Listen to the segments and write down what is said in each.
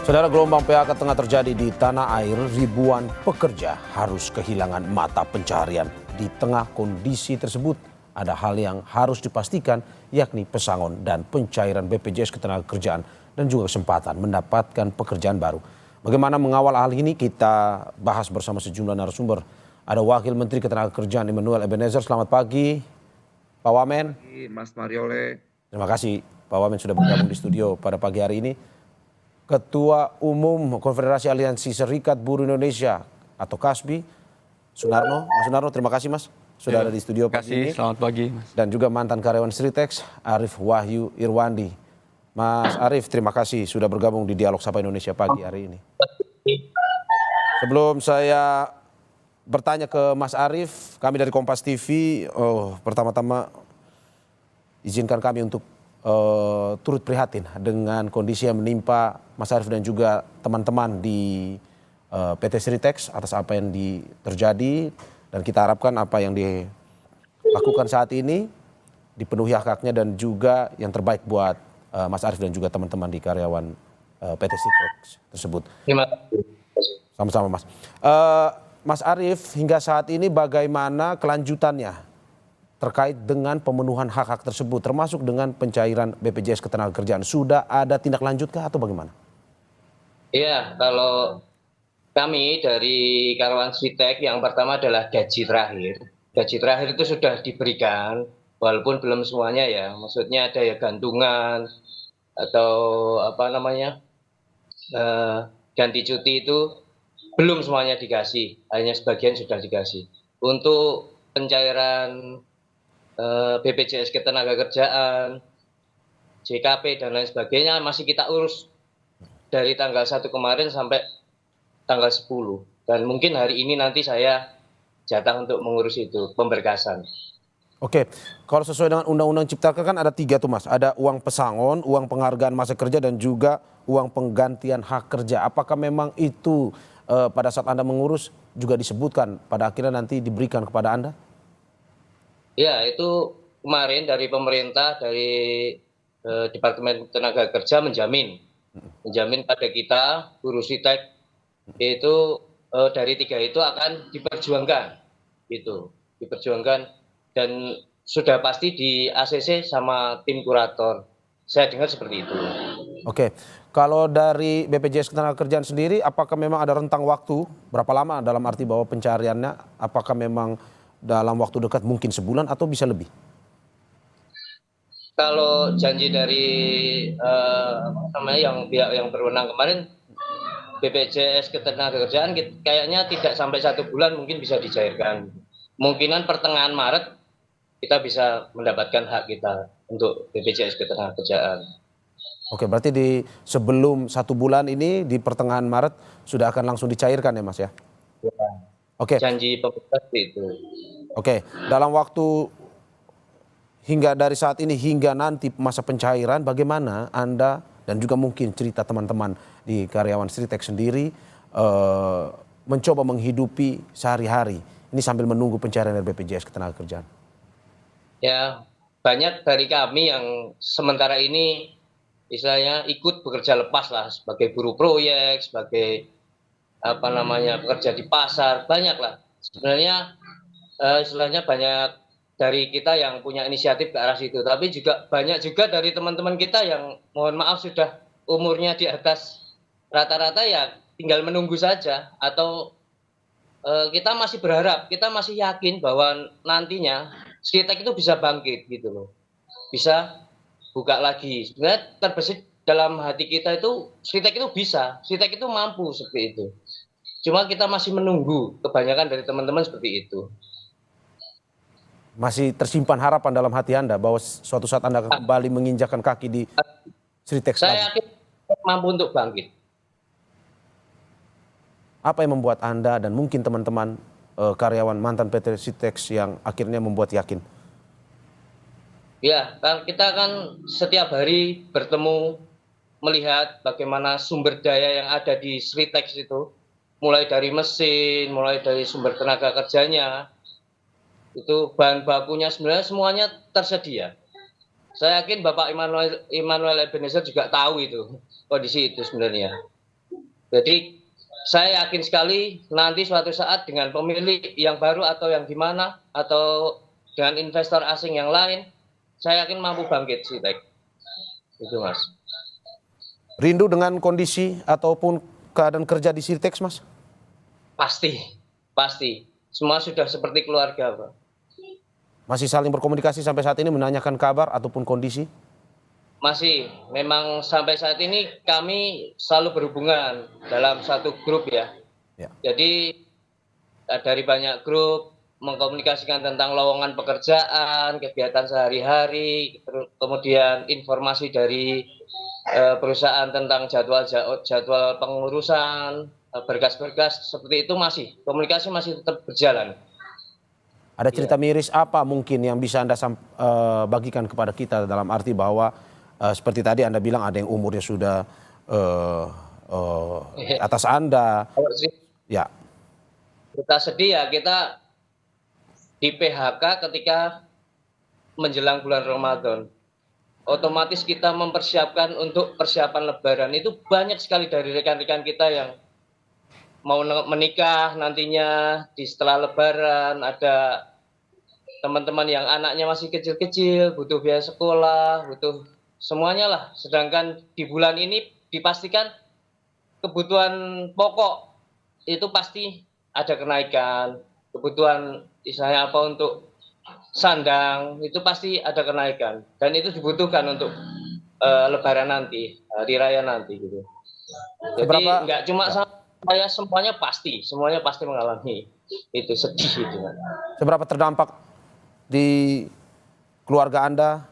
Saudara, gelombang PHK tengah terjadi di tanah air. Ribuan pekerja harus kehilangan mata pencaharian. Di tengah kondisi tersebut, ada hal yang harus dipastikan, yakni pesangon dan pencairan BPJS Ketenagakerjaan dan juga kesempatan mendapatkan pekerjaan baru. Bagaimana mengawal hal ini, kita bahas bersama sejumlah narasumber. Ada Wakil Menteri Ketenagakerjaan Immanuel Ebenezer. Selamat pagi, Pak Wamen. Mas Mariole. Terima kasih, Pak Wamen sudah bergabung di studio pada pagi hari ini. Ketua Umum Konfederasi Aliansi Serikat Buruh Indonesia atau KASBI, Sunarno. Mas Sunarno, terima kasih Mas sudah ada di studio pagi ini. Selamat pagi Mas. Dan juga mantan karyawan Sritex, Arief Wahyu Irwandi. Mas Arief, terima kasih sudah bergabung di Dialog Sapa Indonesia pagi hari ini. Sebelum saya bertanya ke Mas Arief, kami dari Kompas TV, pertama-tama izinkan kami untuk turut prihatin dengan kondisi yang menimpa Mas Arief dan juga teman-teman di PT Sritex atas apa yang terjadi, dan kita harapkan apa yang dilakukan saat ini dipenuhi hak-haknya dan juga yang terbaik buat Mas Arief dan juga teman-teman di karyawan PT Sritex tersebut. Sama-sama Mas. Mas Arief, hingga saat ini bagaimana kelanjutannya terkait dengan pemenuhan hak-hak tersebut, termasuk dengan pencairan BPJS Ketenagakerjaan? Sudah ada tindak lanjutkah atau bagaimana? Iya, kalau kami dari karyawan Sritex, yang pertama adalah gaji terakhir. Gaji terakhir itu sudah diberikan, walaupun belum semuanya ya. Maksudnya ada ya gantungan atau ganti cuti itu belum semuanya dikasih, hanya sebagian sudah dikasih. Untuk pencairan BPJS Ketenagakerjaan, JKP dan lain sebagainya masih kita urus dari tanggal 1 kemarin sampai tanggal 10. Dan mungkin hari ini nanti saya jatah untuk mengurus itu, pemberkasan. Oke, kalau sesuai dengan Undang-Undang Cipta Kerja kan ada 3 tuh Mas. Ada uang pesangon, uang penghargaan masa kerja, dan juga uang penggantian hak kerja. Apakah memang itu pada saat Anda mengurus juga disebutkan pada akhirnya nanti diberikan kepada Anda? Ya, itu kemarin dari pemerintah, dari Departemen Tenaga Kerja menjamin pada kita, buruh Sritex, itu dari 3 itu akan diperjuangkan, dan sudah pasti di ACC sama tim kurator. Saya dengar seperti itu. Oke, kalau dari BPJS Ketenagakerjaan sendiri, apakah memang ada rentang waktu berapa lama, dalam arti bahwa pencariannya apakah memang dalam waktu dekat mungkin sebulan atau bisa lebih? Kalau janji dari pihak yang berwenang kemarin, BPJS Ketenagakerjaan kayaknya tidak sampai 1 bulan mungkin bisa dicairkan. Kemungkinan pertengahan Maret kita bisa mendapatkan hak kita untuk BPJS Ketenagakerjaan. Oke, berarti sebelum 1 bulan ini, di pertengahan Maret sudah akan langsung dicairkan ya Mas ya? Ya. Oke. Janji pemerintah itu. Oke, dalam waktu hingga dari saat ini hingga nanti masa pencairan, bagaimana Anda dan juga mungkin cerita teman-teman di karyawan Sritex sendiri mencoba menghidupi sehari-hari ini sambil menunggu pencairan dari BPJS Ketenagakerjaan? Ya, banyak dari kami yang sementara ini istilahnya ikut bekerja lepas lah, sebagai buruh proyek, sebagai pekerja di pasar, banyak lah. Sebenarnya istilahnya banyak dari kita yang punya inisiatif ke arah situ, tapi juga banyak juga dari teman-teman kita yang mohon maaf sudah umurnya di atas rata-rata, ya tinggal menunggu saja. Atau kita masih berharap, kita masih yakin bahwa nantinya Sritex itu bisa bangkit gitu loh, bisa buka lagi. Sebenarnya terbesit dalam hati kita itu Sritex itu bisa, Sritex itu mampu seperti itu. Cuma kita masih menunggu, kebanyakan dari teman-teman seperti itu. Masih tersimpan harapan dalam hati Anda bahwa suatu saat Anda akan kembali menginjakkan kaki di Sritex lagi? Saya yakin mampu untuk bangkit. Apa yang membuat Anda dan mungkin teman-teman karyawan mantan PT Sritex yang akhirnya membuat yakin? Ya, kita kan setiap hari bertemu, melihat bagaimana sumber daya yang ada di Sritex itu, mulai dari mesin, mulai dari sumber tenaga kerjanya, itu bahan bakunya sebenarnya semuanya tersedia. Saya yakin Bapak Immanuel Ebenezer juga tahu itu, kondisi itu sebenarnya. Jadi saya yakin sekali nanti suatu saat dengan pemilik yang baru atau yang gimana atau dengan investor asing yang lain, saya yakin mampu bangkit Sritek. Itu Mas. Rindu dengan kondisi ataupun keadaan kerja di Sritex, Mas? Pasti, pasti. Semua sudah seperti keluarga, Pak. Masih saling berkomunikasi sampai saat ini menanyakan kabar ataupun kondisi? Masih, memang sampai saat ini kami selalu berhubungan dalam satu grup ya. Ya. Jadi dari banyak grup mengkomunikasikan tentang lowongan pekerjaan, kegiatan sehari-hari, kemudian informasi dari perusahaan tentang jadwal pengurusan, berkas-berkas seperti itu masih komunikasi masih tetap berjalan. Ada cerita miris apa mungkin yang bisa Anda bagikan kepada kita dalam arti bahwa seperti tadi Anda bilang ada yang umurnya sudah atas Anda. Ya. Kita sedih ya, kita di PHK ketika menjelang bulan Ramadan. Otomatis kita mempersiapkan untuk persiapan Lebaran. Itu banyak sekali dari rekan-rekan kita yang mau menikah nantinya di setelah Lebaran. Ada teman-teman yang anaknya masih kecil-kecil, butuh biaya sekolah, butuh semuanya lah. Sedangkan di bulan ini dipastikan kebutuhan pokok itu pasti ada kenaikan. Kebutuhan misalnya apa untuk sandang itu pasti ada kenaikan. Dan itu dibutuhkan untuk Lebaran nanti, hari raya nanti gitu. Jadi nggak cuma saya, semuanya pasti mengalami itu, sedih itu. Seberapa terdampak di keluarga Anda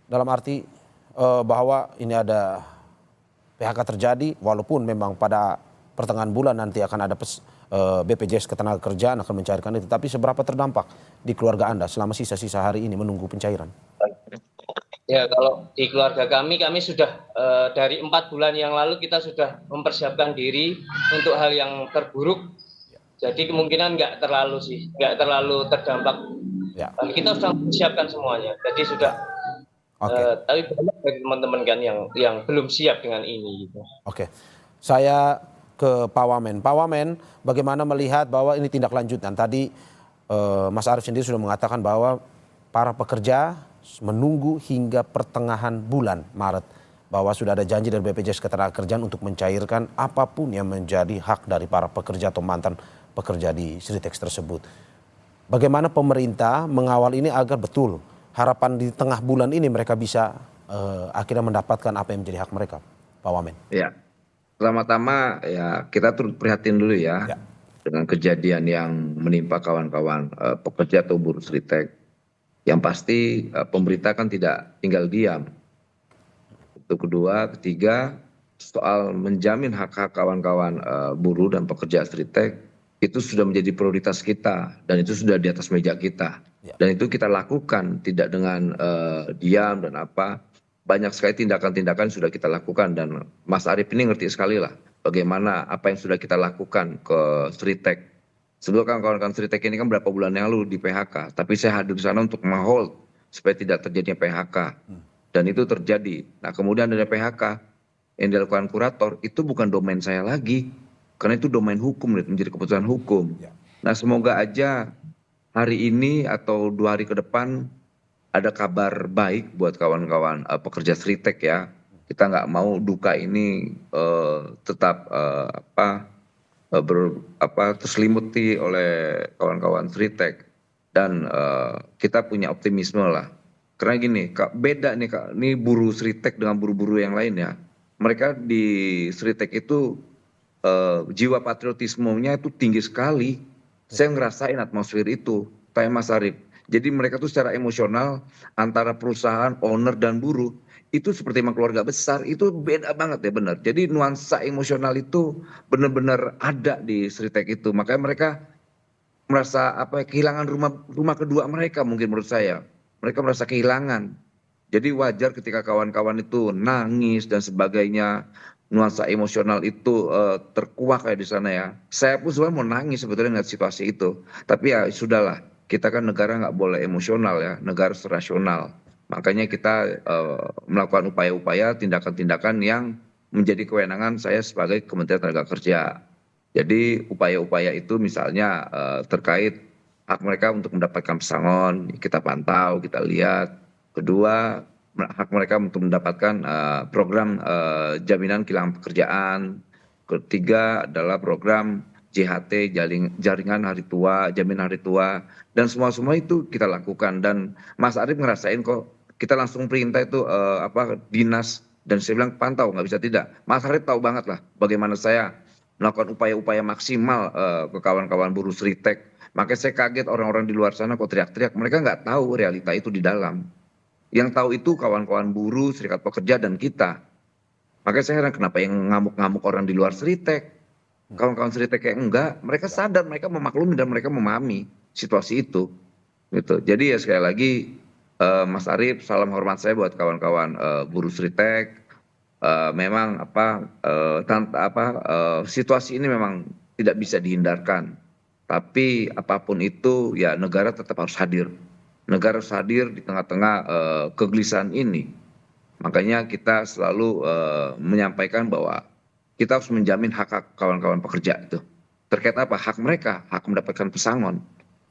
dalam arti bahwa ini ada PHK terjadi walaupun memang pada pertengahan bulan nanti akan ada BPJS Ketenagakerjaan akan mencairkan itu, tapi seberapa terdampak di keluarga Anda selama sisa-sisa hari ini menunggu pencairan? Ya, kalau di keluarga kami sudah dari 4 bulan yang lalu kita sudah mempersiapkan diri untuk hal yang terburuk. Jadi kemungkinan nggak terlalu terdampak. Ya. Kita sudah mempersiapkan semuanya. Jadi sudah. Tapi banyak dari teman-teman kan yang belum siap dengan ini. Gitu. Oke, saya ke Pak Wamen. Pak Wamen, bagaimana melihat bahwa ini tindak lanjutan? Tadi Mas Arief sendiri sudah mengatakan bahwa para pekerja menunggu hingga pertengahan bulan Maret, bahwa sudah ada janji dari BPJS Ketenagakerjaan untuk mencairkan apapun yang menjadi hak dari para pekerja atau mantan pekerja di Sritex tersebut. Bagaimana pemerintah mengawal ini agar betul harapan di tengah bulan ini mereka bisa akhirnya mendapatkan apa yang menjadi hak mereka, Pak Wamen? Ya, pertama-tama ya kita turut prihatin dulu ya dengan kejadian yang menimpa kawan-kawan pekerja atau buruh Sritex. Yang pasti pemerintah kan tidak tinggal diam. Itu kedua, ketiga soal menjamin hak-hak kawan-kawan buruh dan pekerja Sritex itu sudah menjadi prioritas kita dan itu sudah di atas meja kita. Dan itu kita lakukan tidak dengan diam dan apa. Banyak sekali tindakan-tindakan sudah kita lakukan dan Mas Arief ini ngerti sekali lah bagaimana apa yang sudah kita lakukan ke Sritex. Sebelum kawan-kawan Sritex ini kan berapa bulan yang lalu di PHK, tapi saya hadir di sana untuk menghold supaya tidak terjadinya PHK. Dan itu terjadi. Nah kemudian dari PHK yang dilakukan kurator itu bukan domain saya lagi, karena itu domain hukum, menjadi keputusan hukum. Nah semoga aja hari ini atau 2 hari ke depan ada kabar baik buat kawan-kawan pekerja Sritex ya. Kita nggak mau duka ini tetap terselimuti oleh kawan-kawan Sritex dan kita punya optimisme lah. Karena gini, beda nih Kak, ini buruh Sritex dengan buruh-buruh yang lain ya. Mereka di Sritex itu jiwa patriotismenya itu tinggi sekali. Saya ngerasain atmosfer itu, kayak Mas Arief. Jadi mereka tuh secara emosional antara perusahaan, owner dan buruh itu seperti emang keluarga besar, itu beda banget ya benar. Jadi nuansa emosional itu benar-benar ada di Sritex itu. Makanya mereka merasa kehilangan rumah kedua mereka mungkin menurut saya. Mereka merasa kehilangan. Jadi wajar ketika kawan-kawan itu nangis dan sebagainya. Nuansa emosional itu terkuak kayak di sana ya. Saya pun sebenarnya mau nangis sebetulnya ngeliat situasi itu. Tapi ya sudahlah, kita kan negara nggak boleh emosional ya, negara rasional. Makanya kita melakukan upaya-upaya, tindakan-tindakan yang menjadi kewenangan saya sebagai Kementerian Tenaga Kerja. Jadi upaya-upaya itu misalnya terkait hak mereka untuk mendapatkan pesangon, kita pantau, kita lihat. Kedua, hak mereka untuk mendapatkan program jaminan kehilangan pekerjaan. Ketiga adalah program JHT, jaringan hari tua, jaminan hari tua, dan semua itu kita lakukan. Dan Mas Arief ngerasain kok, kita langsung perintah itu dinas, dan saya bilang pantau, nggak bisa tidak. Mas Arief tahu banget lah bagaimana saya melakukan upaya-upaya maksimal ke kawan-kawan buruh Sritek. Makanya saya kaget orang-orang di luar sana kok teriak-teriak, mereka nggak tahu realita itu di dalam. Yang tahu itu kawan-kawan buruh, serikat pekerja, dan kita. Makanya saya heran kenapa yang ngamuk-ngamuk orang di luar Sritek. Kawan-kawan Sritek kayak enggak, mereka sadar, mereka memaklumi dan mereka memahami situasi itu. Gitu. Jadi ya sekali lagi Mas Arief, salam hormat saya buat kawan-kawan buruh Sritek. Memang situasi ini memang tidak bisa dihindarkan. Tapi apapun itu ya negara tetap harus hadir. Negara harus hadir di tengah-tengah kegelisahan ini. Makanya kita selalu menyampaikan bahwa kita harus menjamin hak-hak kawan-kawan pekerja itu. Terkait apa? Hak mereka, hak mendapatkan pesangon.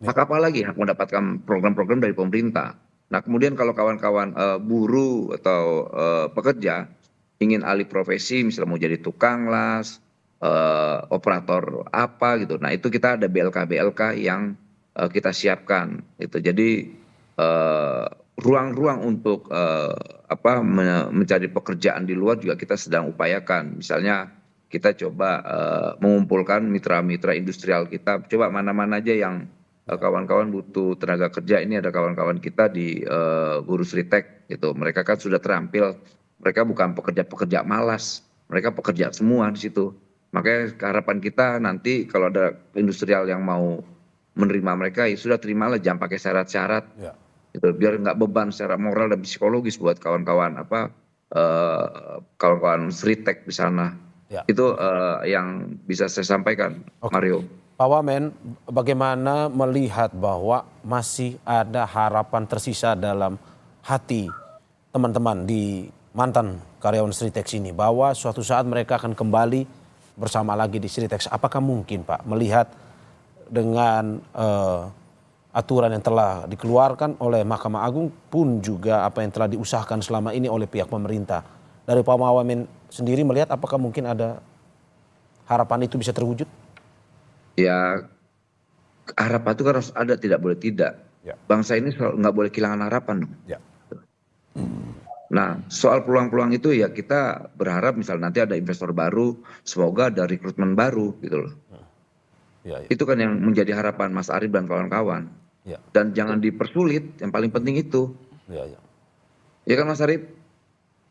Hak apa lagi? Hak mendapatkan program-program dari pemerintah. Nah kemudian kalau kawan-kawan buruh atau pekerja ingin alih profesi, misalnya mau jadi tukang las, operator apa gitu. Nah itu kita ada BLK yang kita siapkan. Gitu. Jadi ruang-ruang untuk mencari pekerjaan di luar juga kita sedang upayakan. Misalnya kita coba mengumpulkan mitra-mitra industrial kita, coba mana-mana aja yang kawan-kawan butuh tenaga kerja. Ini ada kawan-kawan kita di buruh Sritek gitu. Mereka kan sudah terampil, mereka bukan pekerja-pekerja malas, mereka pekerja semua di situ. Makanya harapan kita nanti kalau ada industrial yang mau menerima mereka, ya sudah terimalah, jangan pakai syarat-syarat. Ya. Gitu, biar nggak beban secara moral dan psikologis buat kawan-kawan kawan-kawan Sritek di sana. Ya. Itu yang bisa saya sampaikan, Mario. Pak Wamen, bagaimana melihat bahwa masih ada harapan tersisa dalam hati teman-teman di mantan karyawan Sritek ini bahwa suatu saat mereka akan kembali bersama lagi di Sritek? Apakah mungkin Pak melihat dengan aturan yang telah dikeluarkan oleh Mahkamah Agung pun juga apa yang telah diusahakan selama ini oleh pihak pemerintah, dari Pak Wamen sendiri melihat apakah mungkin ada harapan itu bisa terwujud? Ya harapan itu kan harus ada, tidak boleh tidak. Ya. Bangsa ini nggak boleh kehilangan harapan dong. Ya. Nah soal peluang-peluang itu ya kita berharap misal nanti ada investor baru, semoga ada rekrutmen baru gitu loh. Ya. Itu kan yang menjadi harapan Mas Arief dan kawan-kawan. Ya. Dan jangan dipersulit, yang paling penting itu. Ya kan Mas Arief?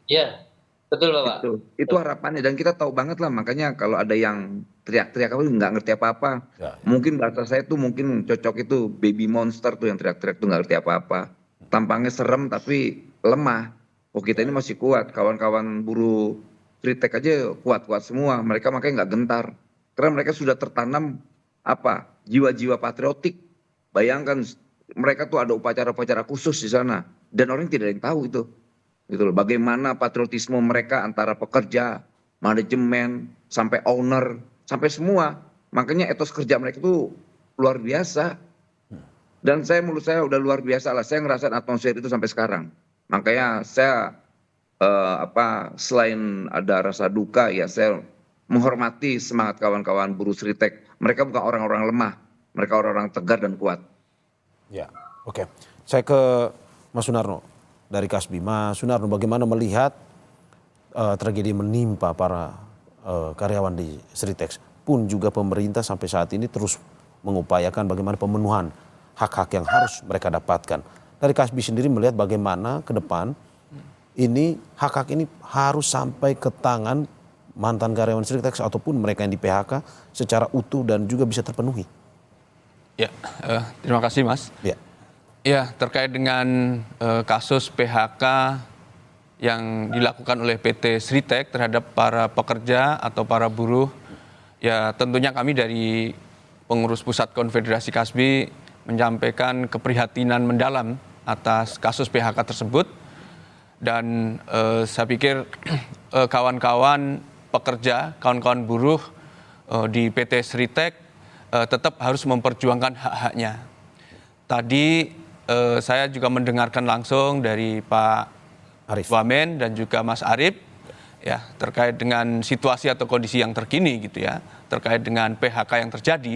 Ya, betul Bapak. Itu harapannya, dan kita tahu banget lah, makanya kalau ada yang teriak-teriak nggak ngerti apa-apa. Ya. Mungkin bahasa saya tuh mungkin cocok itu baby monster tuh yang teriak-teriak tuh nggak ngerti apa-apa. Tampangnya serem tapi lemah. Oh kita ini masih kuat, kawan-kawan buruh Sritek aja kuat-kuat semua, mereka makanya nggak gentar. Karena mereka sudah tertanam jiwa-jiwa patriotik. Bayangkan mereka tuh ada upacara-upacara khusus di sana dan orang tidak ada yang tahu itu. Gitu loh. Bagaimana patriotisme mereka antara pekerja, manajemen, sampai owner, sampai semua. Makanya etos kerja mereka itu luar biasa. Dan menurut saya udah luar biasa lah. Saya ngerasain atmosfer itu sampai sekarang. Makanya saya selain ada rasa duka ya saya menghormati semangat kawan-kawan buruh Sritek. Mereka bukan orang-orang lemah, mereka orang-orang tegar dan kuat. Ya, oke. Saya ke Mas Sunarno dari Kasbi. Mas Sunarno, bagaimana melihat tragedi menimpa para karyawan di Sritek? Pun juga pemerintah sampai saat ini terus mengupayakan bagaimana pemenuhan hak-hak yang harus mereka dapatkan. Dari Kasbi sendiri melihat bagaimana ke depan ini hak-hak ini harus sampai ke tangan mantan karyawan Sritek ataupun mereka yang di PHK secara utuh dan juga bisa terpenuhi. Ya, terima kasih Mas. Ya, terkait dengan kasus PHK yang dilakukan oleh PT Sritek terhadap para pekerja atau para buruh, ya tentunya kami dari pengurus pusat Konfederasi Kasbi menyampaikan keprihatinan mendalam atas kasus PHK tersebut. Dan saya pikir kawan-kawan pekerja, kawan-kawan buruh di PT Sritek tetap harus memperjuangkan hak-haknya. Tadi saya juga mendengarkan langsung dari Pak Arif Wamen dan juga Mas Arif ya terkait dengan situasi atau kondisi yang terkini gitu ya, terkait dengan PHK yang terjadi.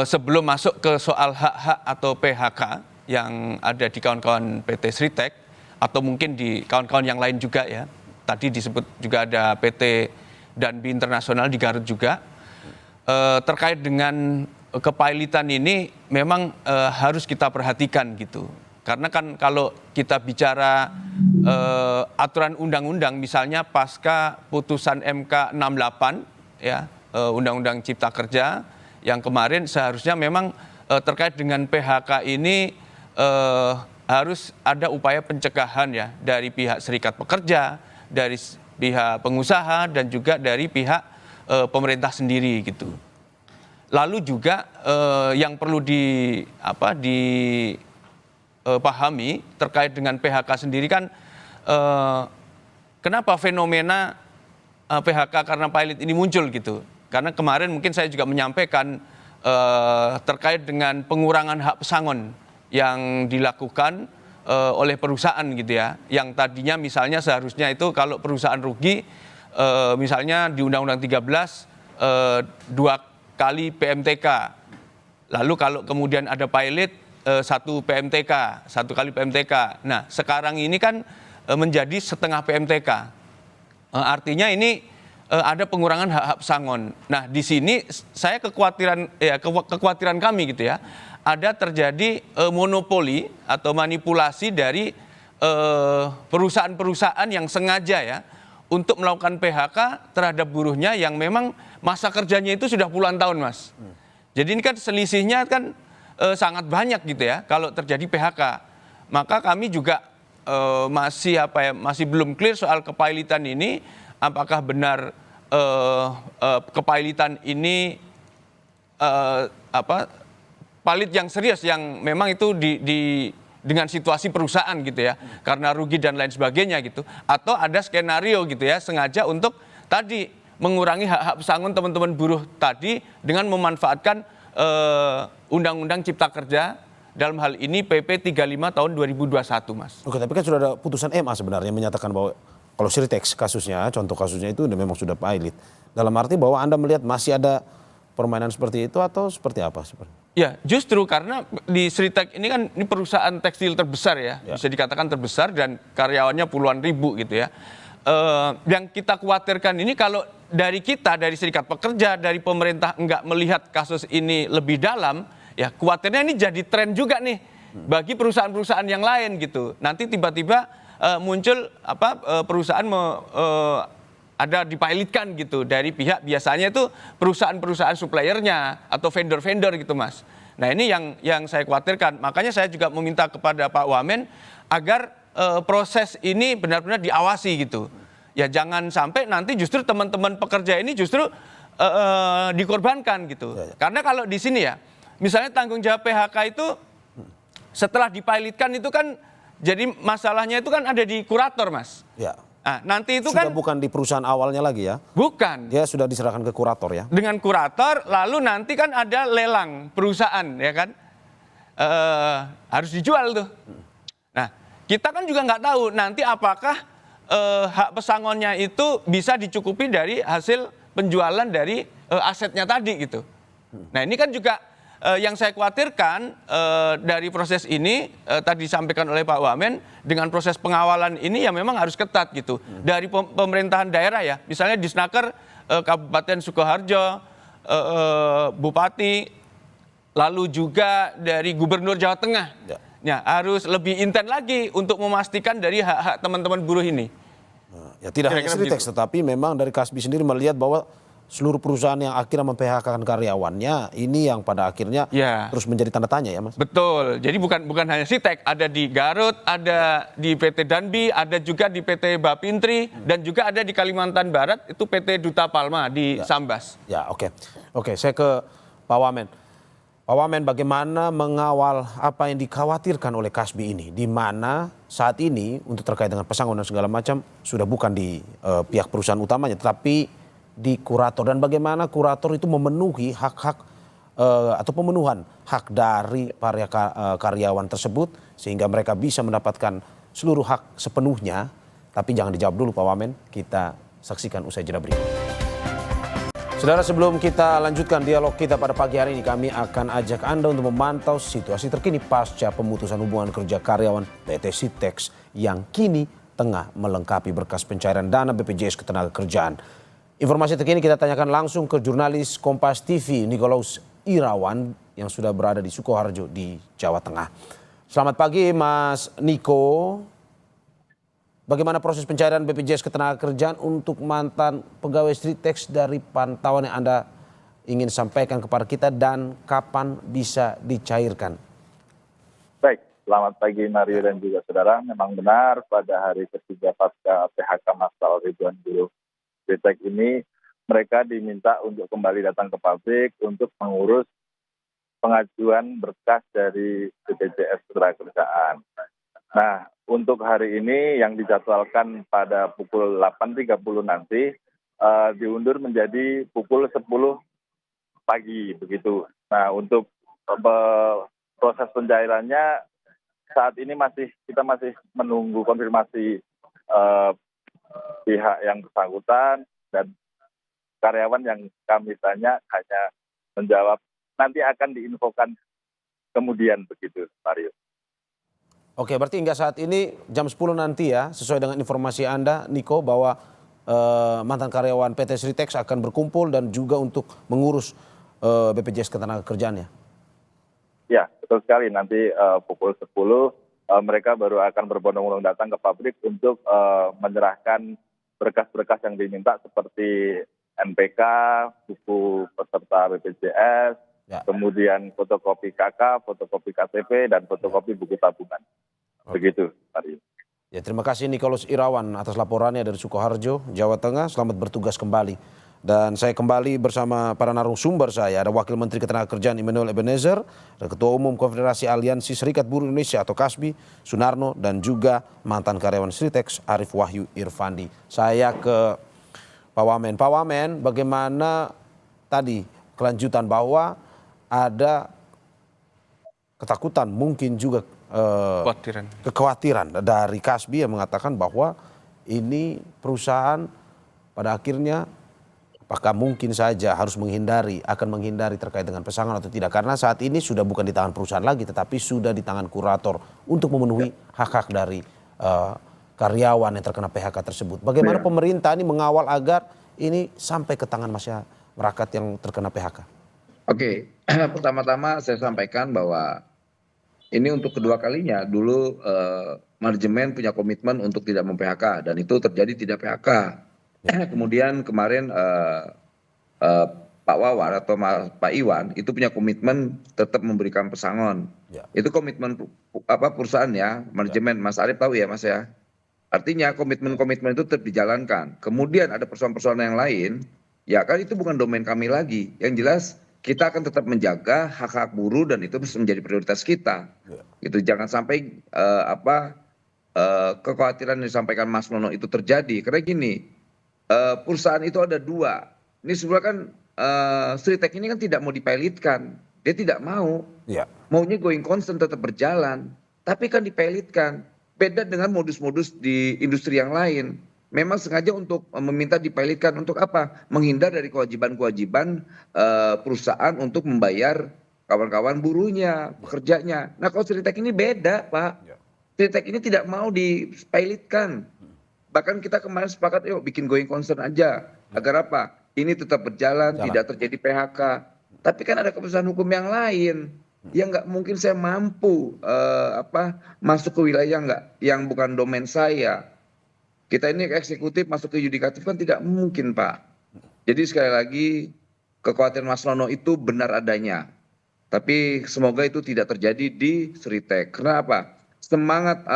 Sebelum masuk ke soal hak-hak atau PHK yang ada di kawan-kawan PT Sritek atau mungkin di kawan-kawan yang lain juga ya. Tadi disebut juga ada PT Danbi Internasional di Garut juga. Terkait dengan kepailitan ini memang harus kita perhatikan gitu. Karena kan kalau kita bicara aturan undang-undang misalnya pasca putusan MK 68 ya, Undang-Undang Cipta Kerja yang kemarin seharusnya memang terkait dengan PHK ini harus ada upaya pencegahan ya dari pihak serikat pekerja, dari pihak pengusaha dan juga dari pihak pemerintah sendiri gitu. Lalu juga yang perlu dipahami terkait dengan PHK sendiri kan kenapa fenomena PHK karena pilot ini muncul gitu. Karena kemarin mungkin saya juga menyampaikan terkait dengan pengurangan hak pesangon yang dilakukan oleh perusahaan gitu ya, yang tadinya misalnya seharusnya itu kalau perusahaan rugi misalnya di Undang-Undang 13 2 kali PMTK, lalu kalau kemudian ada pilot 1 PMTK, 1 kali PMTK. Nah sekarang ini kan menjadi setengah PMTK, artinya ini ada pengurangan hak-hak pesangon. Nah di sini saya kekhawatiran kami gitu ya, ada terjadi monopoli atau manipulasi dari perusahaan-perusahaan yang sengaja ya untuk melakukan PHK terhadap buruhnya yang memang masa kerjanya itu sudah puluhan tahun, Mas. Jadi ini kan selisihnya kan sangat banyak gitu ya kalau terjadi PHK. Maka kami juga masih belum clear soal kepailitan ini, apakah benar kepailitan ini palit yang serius yang memang itu dengan situasi perusahaan gitu ya, karena rugi dan lain sebagainya gitu, atau ada skenario gitu ya sengaja untuk tadi mengurangi hak-hak pesangon teman-teman buruh tadi dengan memanfaatkan Undang-Undang Cipta Kerja, dalam hal ini PP 35 tahun 2021, Mas. Oke, tapi kan sudah ada putusan MA sebenarnya menyatakan bahwa kalau Sritek kasusnya, contoh kasusnya itu memang sudah pilot. Dalam arti bahwa Anda melihat masih ada permainan seperti itu atau seperti apa? Ya, justru karena di Sritek ini kan ini perusahaan tekstil terbesar ya, bisa dikatakan terbesar dan karyawannya puluhan ribu gitu ya. Yang kita khawatirkan ini kalau dari kita, dari serikat pekerja, dari pemerintah enggak melihat kasus ini lebih dalam, ya khawatirnya ini jadi tren juga nih bagi perusahaan-perusahaan yang lain gitu. Nanti tiba-tiba muncul perusahaan ada dipilotkan gitu dari pihak biasanya itu perusahaan-perusahaan suppliernya atau vendor-vendor gitu, Mas. Nah ini yang saya khawatirkan. Makanya saya juga meminta kepada Pak Wamen agar proses ini benar-benar diawasi gitu. Ya jangan sampai nanti justru teman-teman pekerja ini justru dikorbankan gitu. Karena kalau di sini ya, misalnya tanggung jawab PHK itu setelah dipilotkan itu kan jadi masalahnya itu kan ada di kurator, Mas. Ya. Nah, nanti itu sudah kan bukan di perusahaan awalnya lagi ya? Bukan. Dia sudah diserahkan ke kurator ya? Dengan kurator, lalu nanti kan ada lelang perusahaan ya kan, harus dijual tuh. Nah, kita kan juga nggak tahu nanti apakah hak pesangonnya itu bisa dicukupi dari hasil penjualan dari asetnya tadi gitu. Nah ini kan juga yang saya khawatirkan dari proses ini tadi disampaikan oleh Pak Wamen, dengan proses pengawalan ini ya memang harus ketat gitu. Dari pemerintahan daerah ya, misalnya di Snaker Kabupaten Sukoharjo, Bupati, lalu juga dari Gubernur Jawa Tengah. Ya, harus lebih intens lagi untuk memastikan dari hak-hak teman-teman buruh ini. Ya tidak hanya Sritek, tetapi memang dari Kasbi sendiri melihat bahwa seluruh perusahaan yang akhirnya memphk-kan karyawannya ini yang pada akhirnya terus menjadi tanda tanya ya, Mas. Betul. Jadi bukan hanya Sritek, ada di Garut, ada di PT Danbi, ada juga di PT Bapintri dan juga ada di Kalimantan Barat itu PT Duta Palma di Sambas. Ya, oke. Oke, saya ke Pak Wamen. Pak Pak Wamen, bagaimana mengawal apa yang dikhawatirkan oleh Kasbi ini, di mana saat ini untuk terkait dengan pesangon dan segala macam sudah bukan di pihak perusahaan utamanya, tetapi di kurator, dan bagaimana kurator itu memenuhi hak-hak atau pemenuhan hak dari para karyawan tersebut sehingga mereka bisa mendapatkan seluruh hak sepenuhnya. Tapi jangan dijawab dulu Pak Wamen, kita saksikan usai jeda berikut. Saudara, sebelum kita lanjutkan dialog kita pada pagi hari ini, kami akan ajak Anda untuk memantau situasi terkini pasca pemutusan hubungan kerja karyawan PT Sitex yang kini tengah melengkapi berkas pencairan dana BPJS Ketenagakerjaan. Informasi terkini kita tanyakan langsung ke jurnalis Kompas TV Nikolaus Irawan yang sudah berada di Sukoharjo di Jawa Tengah. Selamat pagi Mas Niko. Bagaimana proses pencairan BPJS Ketenagakerjaan untuk mantan pegawai Sritex dari pantauan yang Anda ingin sampaikan kepada kita dan kapan bisa dicairkan? Baik, selamat pagi Mario dan juga saudara. Memang benar pada hari ketiga pasca PHK massal ribuan buruh Sritex ini, mereka diminta untuk kembali datang ke pabrik untuk mengurus pengajuan berkas dari BPJS Ketenagakerjaan. Nah, untuk hari ini yang dijadwalkan pada pukul 8.30 nanti diundur menjadi pukul 10 pagi begitu. Nah, untuk proses pencairannya saat ini kita masih menunggu konfirmasi pihak yang bersangkutan, dan karyawan yang kami tanya hanya menjawab nanti akan diinfokan kemudian begitu, Mario. Oke, berarti hingga saat ini jam 10 nanti ya, sesuai dengan informasi Anda, Niko, bahwa mantan karyawan PT Sritex akan berkumpul dan juga untuk mengurus BPJS Ketenagakerjaan ya? Ya, betul sekali. Nanti pukul 10 mereka baru akan berbondong-bondong datang ke pabrik untuk menyerahkan berkas-berkas yang diminta seperti NPK, buku peserta BPJS, kemudian fotokopi KK, fotokopi KTP, dan fotokopi buku tabungan. Begitu, Mario. Ya, terima kasih Nikolaus Irawan atas laporannya dari Sukoharjo, Jawa Tengah. Selamat bertugas kembali. Dan saya kembali bersama para narasumber saya. Ada Wakil Menteri Ketenagakerjaan Immanuel Ebenezer, ada Ketua Umum Konfederasi Aliansi Serikat Buruh Indonesia atau Kasbi, Sunarno, dan juga mantan karyawan Sritex Arif Wahyu Irfandi. Saya ke Pak Wamen. Pak Wamen, bagaimana tadi kelanjutan bahwa ada ketakutan, mungkin juga kekhawatiran dari Kasbi yang mengatakan bahwa ini perusahaan pada akhirnya apakah mungkin saja harus akan menghindari terkait dengan pesangon atau tidak, karena saat ini sudah bukan di tangan perusahaan lagi tetapi sudah di tangan kurator untuk memenuhi hak-hak dari karyawan yang terkena PHK tersebut. Bagaimana pemerintah ini mengawal agar ini sampai ke tangan masyarakat yang terkena PHK? Oke, pertama-tama saya sampaikan bahwa ini untuk kedua kalinya. Dulu manajemen punya komitmen untuk tidak mem-PHK dan itu terjadi tidak PHK. Kemudian kemarin Pak Wawar atau Pak Iwan itu punya komitmen tetap memberikan pesangon. Itu komitmen perusahaan ya, manajemen. Mas Arief tahu ya Mas ya. Artinya komitmen-komitmen itu tetap dijalankan. Kemudian ada persoalan-persoalan yang lain, ya kan itu bukan domain kami lagi. Yang jelas kita akan tetap menjaga hak-hak buruh dan itu harus menjadi prioritas kita. Gitu, jangan sampai kekhawatiran yang disampaikan Mas Nono itu terjadi. Karena gini, perusahaan itu ada dua. Ini sebenarnya kan Sritex ini kan tidak mau dipilotkan. Dia tidak mau. Maunya going concern tetap berjalan. Tapi kan dipilotkan. Beda dengan modus-modus di industri yang lain. Memang sengaja untuk meminta dipilotkan untuk apa? Menghindar dari kewajiban-kewajiban perusahaan untuk membayar kawan-kawan buruhnya, pekerjanya. Nah kalau Sritex ini beda Pak. Sritex ini tidak mau dipilotkan. Bahkan kita kemarin sepakat yuk bikin going concern aja. Agar apa? Ini tetap berjalan, tidak terjadi PHK. Tapi kan ada keputusan hukum yang lain. Yang nggak mungkin saya mampu masuk ke wilayah yang bukan domain saya. Kita ini eksekutif masuk ke yudikatif kan tidak mungkin Pak. Jadi sekali lagi kekhawatiran Mas Nono itu benar adanya. Tapi semoga itu tidak terjadi di Sritex. Kenapa? Semangat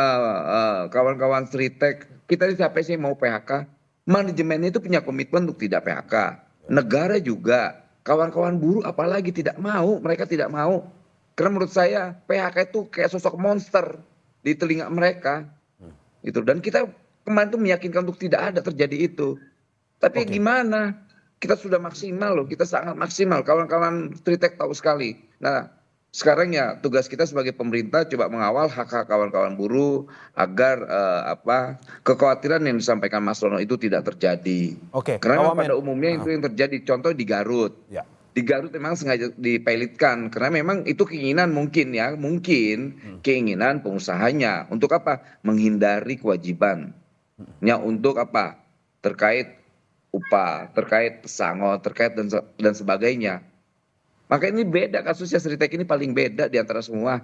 kawan-kawan Sritex, kita siapa sih mau PHK? Manajemennya itu punya komitmen untuk tidak PHK. Negara juga. kawan-kawan buruh apalagi tidak mau, mereka tidak mau. Karena menurut saya PHK itu kayak sosok monster di telinga mereka. Itu. Dan kita kemarin tuh meyakinkan untuk tidak ada terjadi itu. Tapi Oke. gimana? Kita sudah maksimal loh, kita sangat maksimal. Kawan-kawan Tritek tahu sekali. Nah, sekarang ya tugas kita sebagai pemerintah coba mengawal hak-hak kawan-kawan buruh agar kekhawatiran yang disampaikan Mas Rono itu tidak terjadi. Oke, Pak Karena memang Wamen. pada umumnya itu yang terjadi. Contoh di Garut. Ya. Di Garut memang sengaja dipilotkan karena memang itu keinginan mungkin ya, mungkin keinginan pengusahanya untuk apa? Menghindari kewajibannya untuk apa? Terkait upah, terkait pesangon, terkait dan sebagainya. Maka ini beda kasusnya, Seritek ini paling beda di antara semua.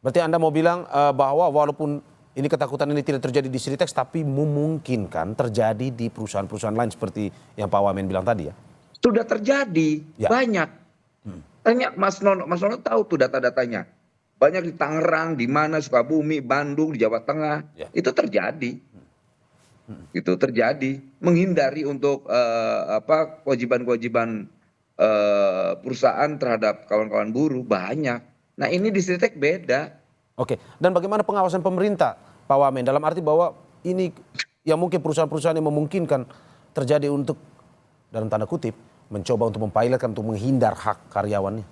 Berarti Anda mau bilang bahwa walaupun ini ketakutan ini tidak terjadi di Sritex, tapi memungkinkan terjadi di perusahaan-perusahaan lain seperti yang Pak Wamen bilang tadi ya? Sudah terjadi, Ya. banyak. Tanya Mas Nono tahu tuh data-datanya. Banyak di Tangerang, di mana Sukabumi, Bandung, di Jawa Tengah, Ya. itu terjadi. Itu terjadi. Menghindari untuk kewajiban-kewajiban perusahaan terhadap kawan-kawan buruh banyak. Nah ini di Sritek beda. Oke, dan bagaimana pengawasan pemerintah, Pak Wamen? Dalam arti bahwa ini yang mungkin perusahaan-perusahaan yang memungkinkan terjadi untuk, dalam tanda kutip, mencoba untuk mempilotkan, untuk menghindar hak karyawannya.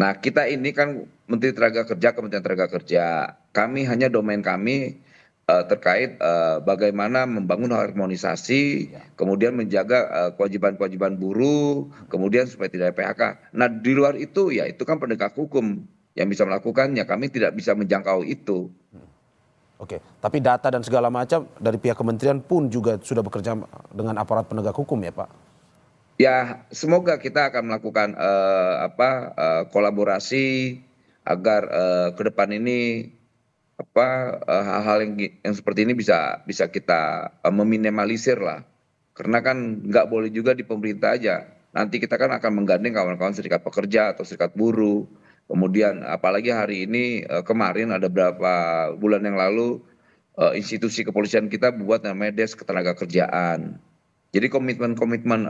Nah kita ini kan Menteri Tenaga Kerja, Kementerian Tenaga Kerja. Kami hanya domain kami terkait bagaimana membangun harmonisasi, kemudian menjaga kewajiban-kewajiban buruh, kemudian supaya tidak ada PHK. Nah di luar itu ya itu kan penegak hukum yang bisa melakukannya. Kami tidak bisa menjangkau itu. Oke, tapi data dan segala macam dari pihak kementerian pun juga sudah bekerja dengan aparat penegak hukum ya Pak? Ya, semoga kita akan melakukan kolaborasi agar ke depan ini hal-hal yang seperti ini bisa kita meminimalisir lah. Karena kan nggak boleh juga di pemerintah aja. Nanti kita kan akan menggandeng kawan-kawan serikat pekerja atau serikat buruh. Kemudian apalagi hari ini kemarin ada beberapa bulan yang lalu institusi kepolisian kita buat namanya Desk Ketenagakerjaan. Jadi komitmen-komitmen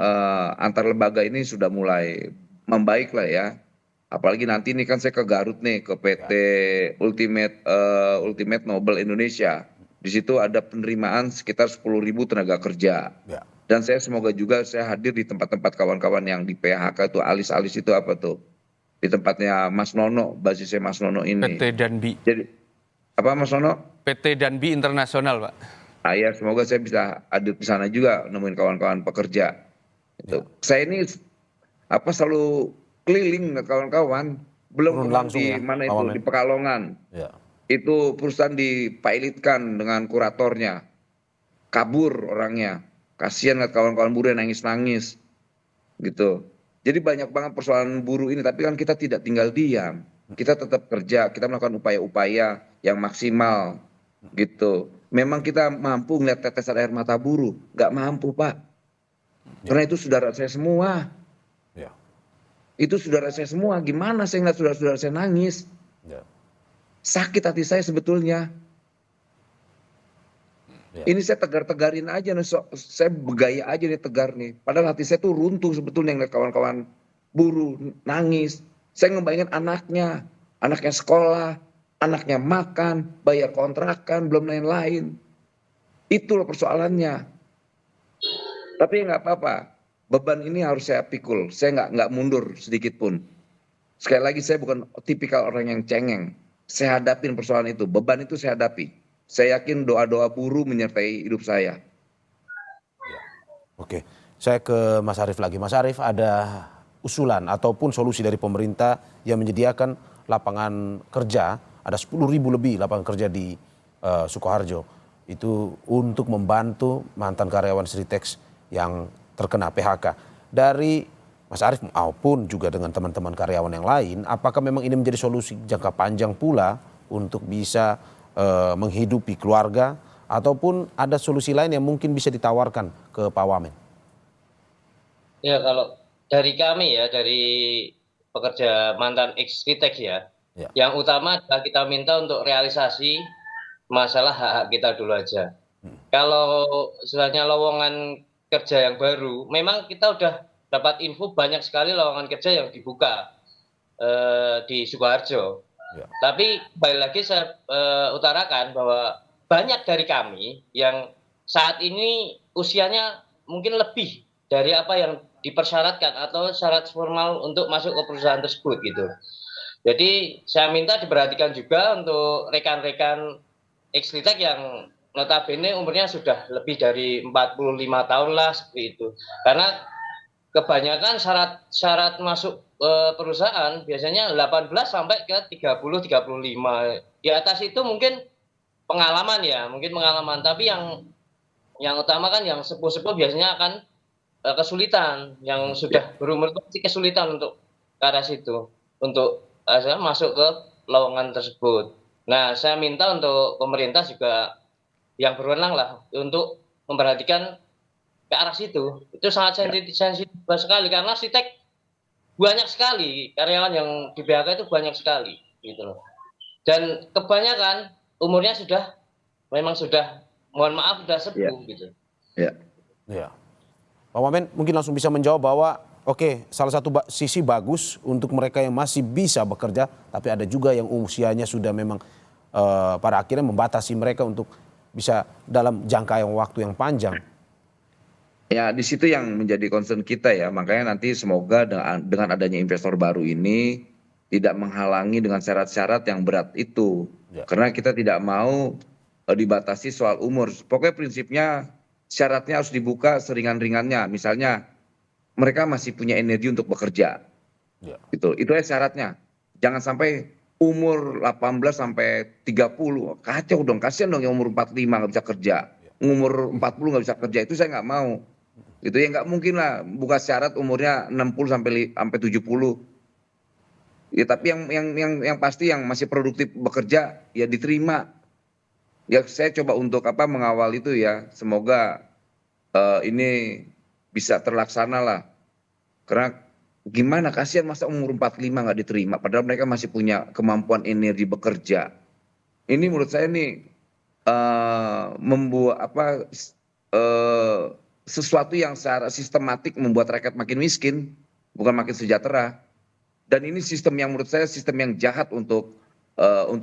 antar lembaga ini sudah mulai membaik lah ya. Apalagi nanti ini kan saya ke Garut nih, ke PT Ultimate Nobel Indonesia. Di situ ada penerimaan sekitar 10.000 tenaga kerja. Ya. Dan saya semoga juga saya hadir di tempat-tempat kawan-kawan yang di PHK itu alis-alis itu apa tuh? Di tempatnya Mas Nono, basisnya Mas Nono ini. PT Danbi. Jadi apa Mas Nono? PT Danbi Internasional, Pak. Ya semoga saya bisa hadir di sana juga nemuin kawan-kawan pekerja. Itu. Saya ini selalu keliling ke kawan-kawan, belum Turun pernah langsung di ya, mana Pak itu Wamen? di Pekalongan. Ya. Itu perusahaan dipilotkan dengan kuratornya, kabur orangnya. Kasihan lihat kawan-kawan buruh yang nangis-nangis, gitu. Jadi banyak banget persoalan buruh ini, tapi kan kita tidak tinggal diam. Kita tetap kerja, kita melakukan upaya-upaya yang maksimal, gitu. Memang kita mampu ngeliat tetesan air mata buruh, nggak mampu Pak. Karena itu saudara saya semua. Ya. Itu saudara saya semua. Gimana saya ngeliat saudara-saudara saya nangis? Ya. Sakit hati saya sebetulnya. Ya. Ini saya tegar-tegarin aja, saya bergaya aja nih tegar nih. Padahal hati saya tuh runtuh sebetulnya ngeliat kawan-kawan buruh nangis. Saya ngebayangin anaknya sekolah, anaknya makan, bayar kontrakan, belum lain-lain. Itulah persoalannya. Tapi nggak apa-apa, beban ini harus saya pikul. Saya nggak mundur sedikit pun. Sekali lagi saya bukan tipikal orang yang cengeng. Saya hadapin persoalan itu, beban itu saya hadapi. Saya yakin doa-doa buruh menyertai hidup saya. Oke, saya ke Mas Arief lagi. Mas Arief, ada usulan ataupun solusi dari pemerintah yang menyediakan lapangan kerja, ada 10.000 lebih lapangan kerja di Sukoharjo. Itu untuk membantu mantan karyawan Sritex yang terkena PHK. Dari Mas Arief maupun juga dengan teman-teman karyawan yang lain, apakah memang ini menjadi solusi jangka panjang pula untuk bisa menghidupi keluarga, ataupun ada solusi lain yang mungkin bisa ditawarkan ke Pak Wamen? Ya kalau dari kami ya, dari pekerja mantan ex-Sritex ya, yang utama adalah kita minta untuk realisasi masalah hak-hak kita dulu aja. Kalau istilahnya lowongan kerja yang baru, memang kita udah dapat info banyak sekali lowongan kerja yang dibuka di Sukoharjo. Ya. Tapi kembali lagi saya utarakan bahwa banyak dari kami yang saat ini usianya mungkin lebih dari apa yang dipersyaratkan atau syarat formal untuk masuk ke perusahaan tersebut gitu. Jadi saya minta diperhatikan juga untuk rekan-rekan ex-Litek yang notabene umurnya sudah lebih dari 45 tahun lah seperti itu. Karena kebanyakan syarat masuk perusahaan biasanya 18 sampai ke 30 35. Di atas itu mungkin pengalaman ya, mungkin pengalaman, tapi yang utama kan yang sepuh-sepuh biasanya akan kesulitan, yang sudah berumur pasti kesulitan untuk ke arah situ, untuk masuk ke lowongan tersebut. Nah, saya minta untuk pemerintah juga yang berwenang lah untuk memperhatikan ke arah situ. Itu sangat sensitif sekali karena Sitek banyak sekali karyawan yang di PHK itu banyak sekali gitu loh. Dan kebanyakan umurnya memang sudah mohon maaf sudah sepuh gitu. Ya. Ya. Pak Wamen mungkin langsung bisa menjawab bahwa oke, salah satu sisi bagus untuk mereka yang masih bisa bekerja, tapi ada juga yang usianya sudah memang pada akhirnya membatasi mereka untuk bisa dalam jangka waktu yang panjang. Ya, di situ yang menjadi concern kita ya, makanya nanti semoga dengan adanya investor baru ini tidak menghalangi dengan syarat-syarat yang berat itu. Ya. Karena kita tidak mau dibatasi soal umur. Pokoknya prinsipnya syaratnya harus dibuka seringan-ringannya. Misalnya mereka masih punya energi untuk bekerja. Ya. Gitu. Itu syaratnya. Jangan sampai umur 18 sampai 30. Kacau dong, kasihan dong yang umur 45 nggak bisa kerja. Umur 40 nggak bisa kerja, itu saya nggak mau. Gitu ya, nggak mungkin lah buka syarat umurnya 60 sampai 70. Ya, tapi yang pasti yang masih produktif bekerja ya diterima. Ya saya coba untuk mengawal itu ya. Semoga ini bisa terlaksana lah. Karena gimana, kasihan masa umur 45 nggak diterima padahal mereka masih punya kemampuan energi bekerja. Ini menurut saya nih membuat sesuatu yang secara sistematik membuat rakyat makin miskin, bukan makin sejahtera. Dan ini sistem yang menurut saya sistem yang jahat untuk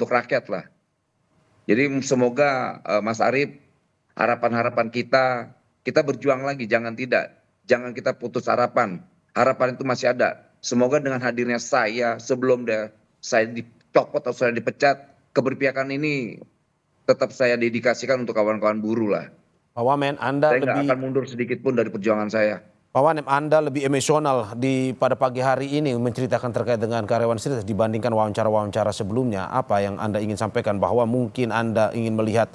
rakyat lah. Jadi semoga Mas Arief, harapan-harapan kita berjuang lagi, jangan kita putus harapan. Harapan itu masih ada. Semoga dengan hadirnya saya sebelum saya dicopot atau saya dipecat, keberpihakan ini tetap saya dedikasikan untuk kawan-kawan buruh lah. Pak Wamen, Anda saya nggak akan mundur sedikit pun dari perjuangan saya. Pak Wamen, Anda lebih emosional pada pagi hari ini menceritakan terkait dengan karyawan Sitek dibandingkan wawancara-wawancara sebelumnya. Apa yang Anda ingin sampaikan, bahwa mungkin Anda ingin melihat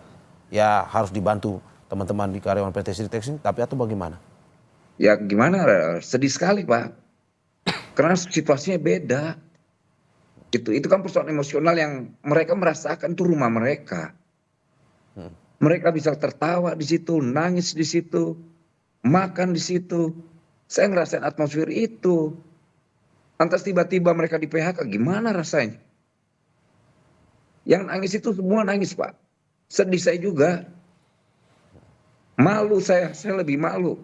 ya harus dibantu teman-teman di karyawan PT Sitek ini, tapi atau bagaimana? Ya gimana, sedih sekali Pak. Karena situasinya beda. Itu kan persoalan emosional yang mereka merasakan, itu rumah mereka. Mereka bisa tertawa di situ, nangis di situ, makan di situ. Saya ngerasain atmosfer itu. Lantas tiba-tiba mereka di PHK, gimana rasanya? Yang nangis itu semua nangis Pak. Sedih saya juga. Malu saya lebih malu.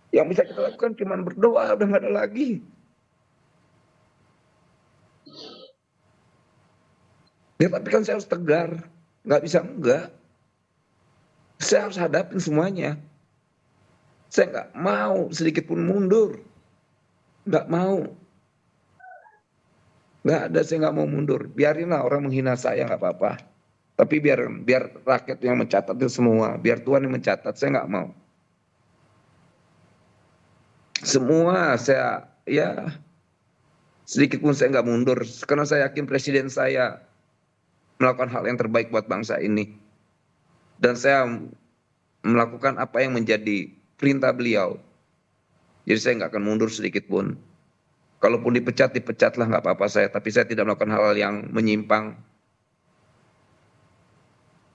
Yang bisa kita lakukan cuma berdoa, udah nggak ada lagi. Ya tapi kan saya harus tegar, nggak bisa enggak. Saya harus hadapin semuanya. Saya nggak mau sedikit pun mundur, nggak mau. Nggak ada, saya nggak mau mundur. Biarinlah orang menghina saya, nggak apa-apa. Tapi biar rakyat yang mencatat itu semua, biar Tuhan yang mencatat, saya nggak mau. Semua saya ya sedikit pun saya nggak mundur, karena saya yakin presiden saya melakukan hal yang terbaik buat bangsa ini. Dan saya melakukan apa yang menjadi perintah beliau. Jadi saya nggak akan mundur sedikit pun. Kalaupun dipecatlah nggak apa-apa saya. Tapi saya tidak melakukan hal-hal yang menyimpang.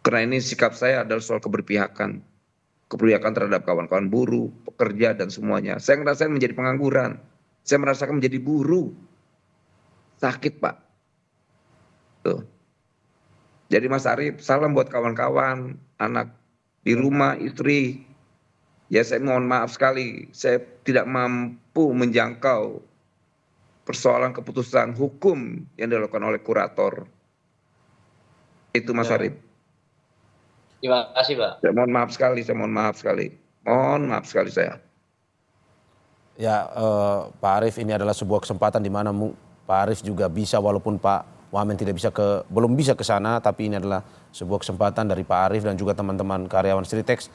Karena ini sikap saya adalah soal keberpihakan. Keberpihakan terhadap kawan-kawan buruh, pekerja dan semuanya. Saya ngerasain menjadi pengangguran. Saya merasakan menjadi buruh. Sakit Pak. Tuh. Jadi Mas Arief, salam buat kawan-kawan, anak di rumah, istri. Ya saya mohon maaf sekali, saya tidak mampu menjangkau persoalan keputusan hukum yang dilakukan oleh kurator. Itu Mas Arief. Terima kasih, Pak. Saya mohon maaf sekali, Mohon maaf sekali saya. Ya, Pak Arief, ini adalah sebuah kesempatan di mana Pak Arief juga bisa, walaupun Pak Wamen belum bisa ke sana, tapi ini adalah sebuah kesempatan dari Pak Arief dan juga teman-teman karyawan Sritex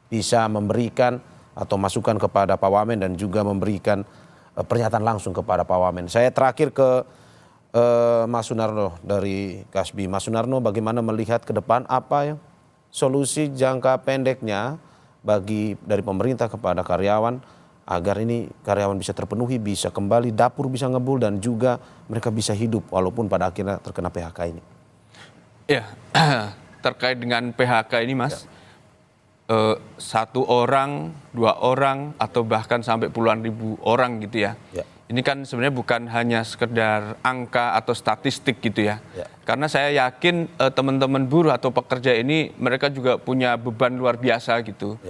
bisa memberikan atau masukan kepada Pak Wamen dan juga memberikan pernyataan langsung kepada Pak Wamen. Dari Mas Sunarno dari Kasbi. Mas Sunarno, bagaimana melihat ke depan, apa yang solusi jangka pendeknya dari pemerintah kepada karyawan agar ini karyawan bisa terpenuhi, bisa kembali, dapur bisa ngebul, dan juga mereka bisa hidup walaupun pada akhirnya terkena PHK ini? Ya, terkait dengan PHK ini Mas, satu orang, 2 orang, atau bahkan sampai puluhan ribu orang gitu ya. Ini kan sebenarnya bukan hanya sekedar angka atau statistik gitu ya. Karena saya yakin teman-teman buruh atau pekerja ini mereka juga punya beban luar biasa gitu.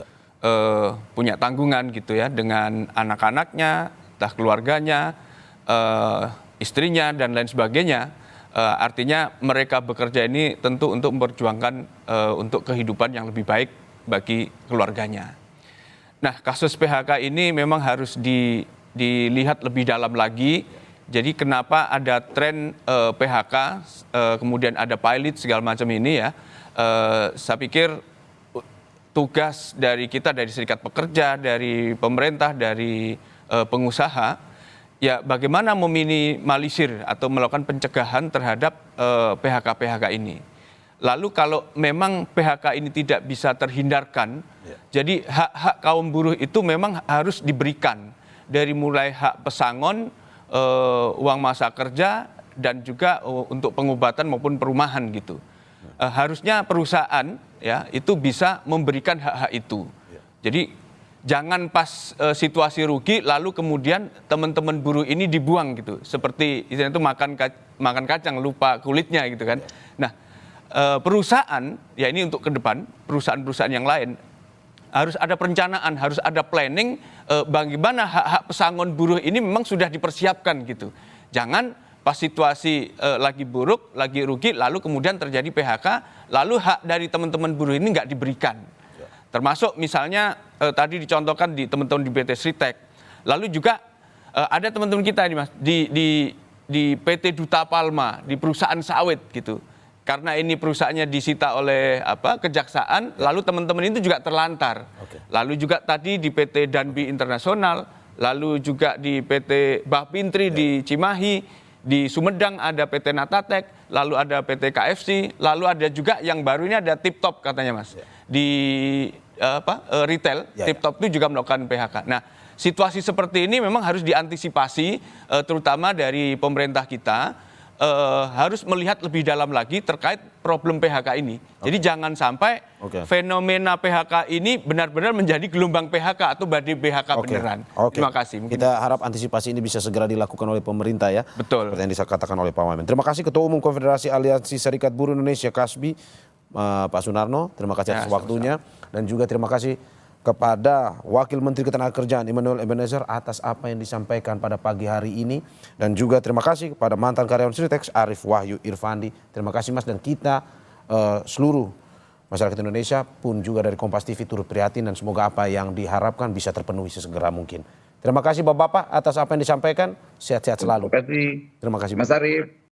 Punya tanggungan gitu ya dengan anak-anaknya, entah keluarganya, istrinya dan lain sebagainya. Artinya mereka bekerja ini tentu untuk memperjuangkan untuk kehidupan yang lebih baik bagi keluarganya. Nah, kasus PHK ini memang harus dilihat lebih dalam lagi. Jadi kenapa ada tren PHK, kemudian ada pilot segala macam ini ya. Saya pikir tugas dari kita, dari serikat pekerja, dari pemerintah, dari pengusaha, ya bagaimana meminimalisir atau melakukan pencegahan terhadap PHK-PHK ini. Lalu kalau memang PHK ini tidak bisa terhindarkan, jadi hak-hak kaum buruh itu memang harus diberikan. Dari mulai hak pesangon, uang masa kerja, dan juga untuk pengobatan maupun perumahan gitu. Harusnya perusahaan ya itu bisa memberikan hak-hak itu. Jadi jangan pas situasi rugi lalu kemudian teman-teman buruh ini dibuang gitu. Seperti istilahnya itu makan kacang lupa kulitnya gitu kan. Nah, perusahaan ya ini untuk ke depan, perusahaan-perusahaan yang lain harus ada perencanaan, harus ada planning bagaimana hak-hak pesangon buruh ini memang sudah dipersiapkan gitu. Jangan pas situasi lagi buruk, lagi rugi, lalu kemudian terjadi PHK, lalu hak dari teman-teman buruh ini nggak diberikan. Termasuk misalnya tadi dicontohkan di teman-teman di PT Sritex. Lalu juga ada teman-teman kita ini Mas, di PT Duta Palma, di perusahaan sawit gitu. Karena ini perusahaannya disita oleh kejaksaan, lalu teman-teman itu juga terlantar. Lalu juga tadi di PT Danbi Internasional, lalu juga di PT Bapintri di Cimahi, di Sumedang ada PT Natatek, lalu ada PT KFC, lalu ada juga yang baru ini ada Tip Top katanya Mas. Di retail, Tip Top itu juga melakukan PHK. Nah, situasi seperti ini memang harus diantisipasi terutama dari pemerintah kita. Harus melihat lebih dalam lagi terkait problem PHK ini. Jadi jangan sampai fenomena PHK ini benar-benar menjadi gelombang PHK atau badai PHK beneran. Terima kasih. Kita harap antisipasi ini bisa segera dilakukan oleh pemerintah ya. Betul. Seperti yang dikatakan oleh Pak Wamen. Terima kasih Ketua Umum Konfederasi Aliansi Serikat Buruh Indonesia Kasbi, Pak Sunarno. Terima kasih atas waktunya. Dan juga terima kasih kepada Wakil Menteri Ketenagakerjaan Immanuel Ebenezer atas apa yang disampaikan pada pagi hari ini. Dan juga terima kasih kepada mantan karyawan Sritex Arief Wahyu Irfandi. Terima kasih Mas, dan kita seluruh masyarakat Indonesia pun juga dari Kompas TV turut prihatin dan semoga apa yang diharapkan bisa terpenuhi sesegera mungkin. Terima kasih Bapak-Bapak atas apa yang disampaikan. Sehat-sehat selalu. Terima kasih. Terima kasih Mas Arief.